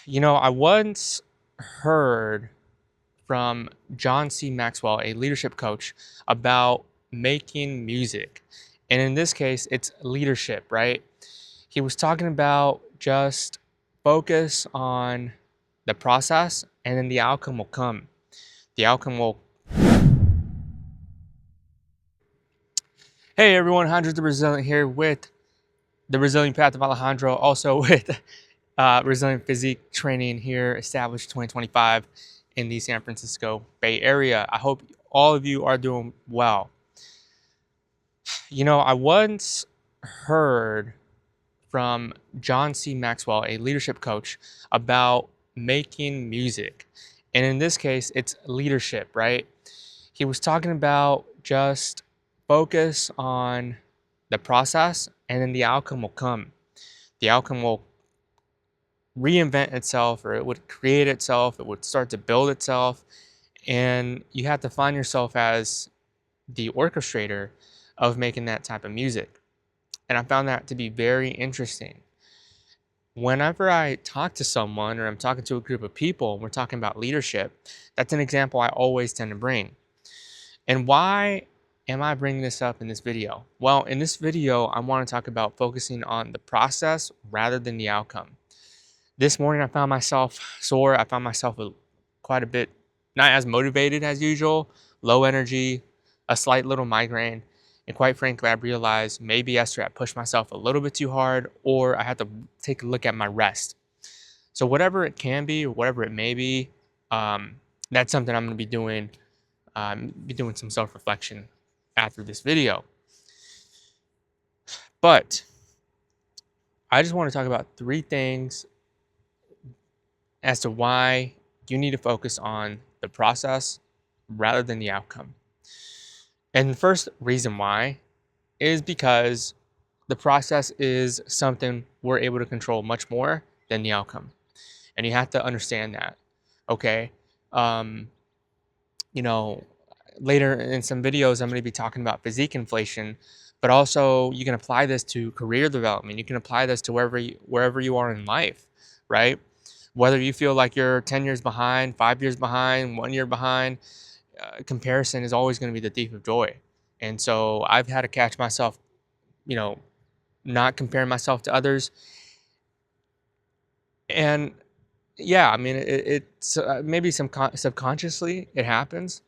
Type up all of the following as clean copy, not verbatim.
I once heard from John C. Maxwell, a leadership coach, about making music. And in this case, it's leadership, right? He was talking about just focus on the process and then the outcome will come. The outcome will. Hey everyone, Hundreds the Brazilian here with the Resilient Path of Alejandro, also with Resilient Physique Training here, established 2025 in the San Francisco Bay Area. I hope all of you are doing well. I once heard from John C. Maxwell, a leadership coach, about making music. And in this case, it's leadership, right? He was talking about just focus on the process and then the outcome will come. The outcome will reinvent itself, or it would create itself, it would start to build itself. And you have to find yourself as the orchestrator of making that type of music. And I found that to be very interesting. Whenever I talk to someone or I'm talking to a group of people and we're talking about leadership, that's an example I always tend to bring. And why am I bringing this up in this video? Well, in this video, I want to talk about focusing on the process rather than the outcome. This morning, I found myself sore. I found myself quite a bit not as motivated as usual, low energy, a slight little migraine. And quite frankly, I realized maybe yesterday I pushed myself a little bit too hard, or I had to take a look at my rest. So whatever it can be, or whatever it may be, that's something I'm going to be doing. Be doing some self-reflection after this video. But I just want to talk about 3 things as to why you need to focus on the process rather than the outcome. And the first reason why is because the process is something we're able to control much more than the outcome. And you have to understand that. Okay. Later in some videos, I'm going to be talking about physique inflation, but also you can apply this to career development. You can apply this to wherever you are in life, right? Whether you feel like you're 10 years behind, 5 years behind, 1 year behind, comparison is always going to be the thief of joy. And so I've had to catch myself, not comparing myself to others. And yeah, I mean, it's maybe subconsciously it happens,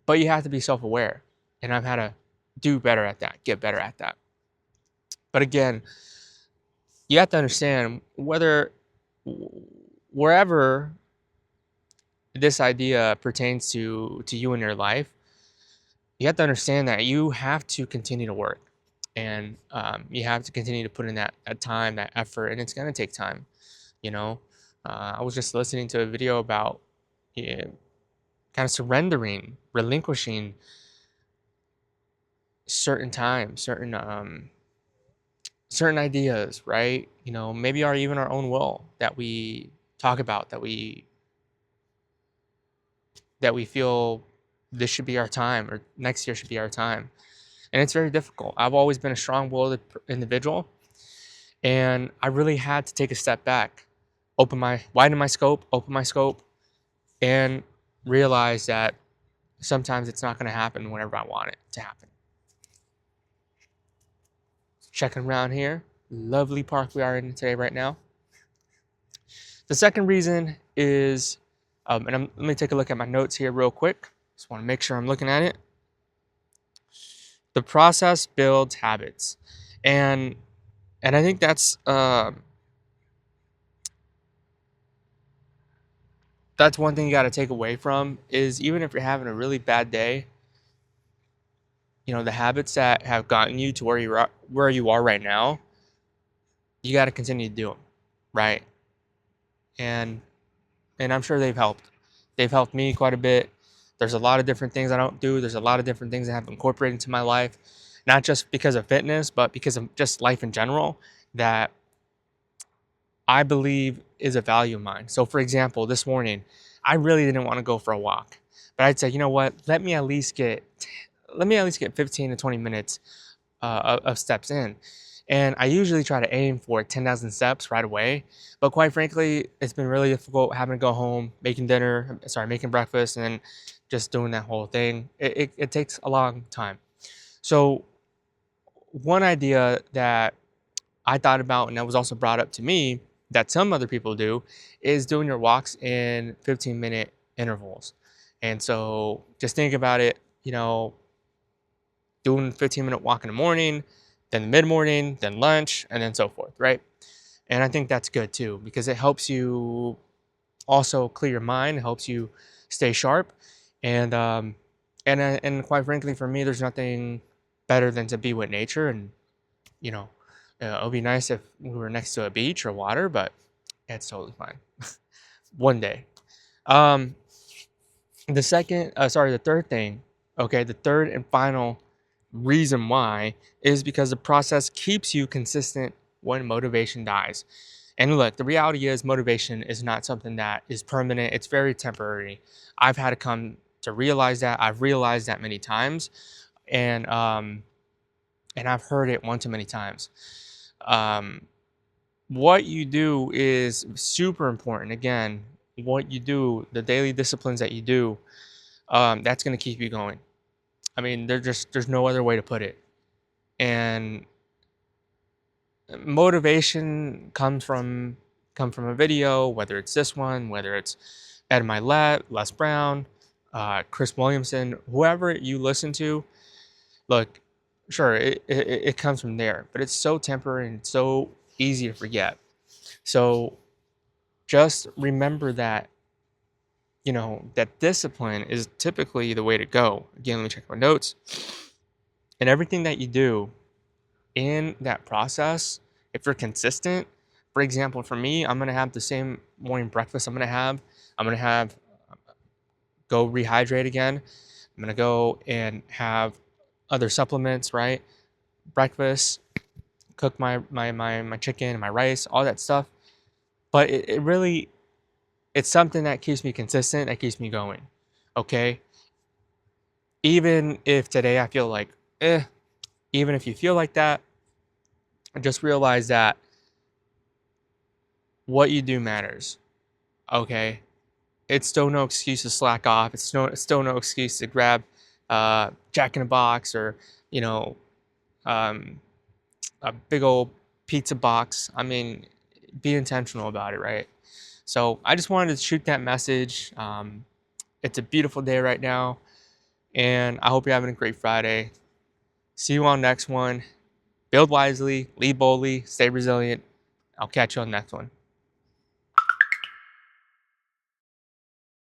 but you have to be self-aware. And I've had to do better at that, get better at that. But again, you have to understand wherever this idea pertains to you in your life, you have to understand that you have to continue to work, and you have to continue to put in that time, that effort, and it's going to take time. I was just listening to a video about kind of surrendering, relinquishing certain times, certain ideas, right? Maybe even our own will that we talk about, that we feel this should be our time, or next year should be our time. And it's very difficult. I've always been a strong-willed individual, and I really had to take a step back, widen my scope, open my scope, and realize that sometimes it's not going to happen whenever I want it to happen. Checking around here, lovely park we are in today right now. The second reason is, let me take a look at my notes here real quick. Just want to make sure I'm looking at it. The process builds habits, and I think that's one thing you got to take away from is, even if you're having a really bad day, the habits that have gotten you to where you are right now, you got to continue to do them, right? And I'm sure they've helped. They've helped me quite a bit. There's a lot of different things I don't do. There's a lot of different things I have incorporated into my life, not just because of fitness, but because of just life in general, that I believe is a value of mine. So for example, this morning, I really didn't want to go for a walk, but I'd say, you know what, let me at least get 15 to 20 minutes of steps in. And I usually try to aim for 10,000 steps right away. But quite frankly, it's been really difficult having to go home, making breakfast, and then just doing that whole thing. It takes a long time. So, one idea that I thought about and that was also brought up to me that some other people do is doing your walks in 15-minute intervals. And so just think about it, doing a 15-minute walk in the morning, then the mid morning, then lunch, and then so forth, right? And I think that's good too because it helps you also clear your mind, helps you stay sharp, and and quite frankly, for me, there's nothing better than to be with nature. And you know, it would be nice if we were next to a beach or water, but it's totally fine. One day. Um, the third thing, okay, the third and final reason why is because the process keeps you consistent when motivation dies. And look, the reality is motivation is not something that is permanent. It's very temporary. I've had to come to realize that. I've realized that many times, and and I've heard it one too many times. Um, what you do is super important. Again, what you do, the daily disciplines that you do, that's going to keep you going. I mean, there's no other way to put it. And motivation come from a video, whether it's this one, whether it's Ed Milet, Les Brown, Chris Williamson, whoever you listen to. Look, sure, it comes from there, but it's so temporary and it's so easy to forget. So just remember that that discipline is typically the way to go. Again, let me check my notes. And everything that you do in that process, if you're consistent, for example, for me, I'm gonna have the same morning breakfast I'm gonna have go rehydrate again. I'm gonna go and have other supplements, right? Breakfast, cook my chicken and my rice, all that stuff. But it really it's something that keeps me consistent, that keeps me going. Okay. Even if today I feel like, even if you feel like that, just realize that what you do matters. Okay. It's still no excuse to slack off. It's still no excuse to grab Jack in a Box or, you know, um, a big old pizza box. I mean, be intentional about it, right? So I just wanted to shoot that message. It's a beautiful day right now, and I hope you're having a great Friday. See you on next one. Build wisely, lead boldly, stay resilient. I'll catch you on the next one.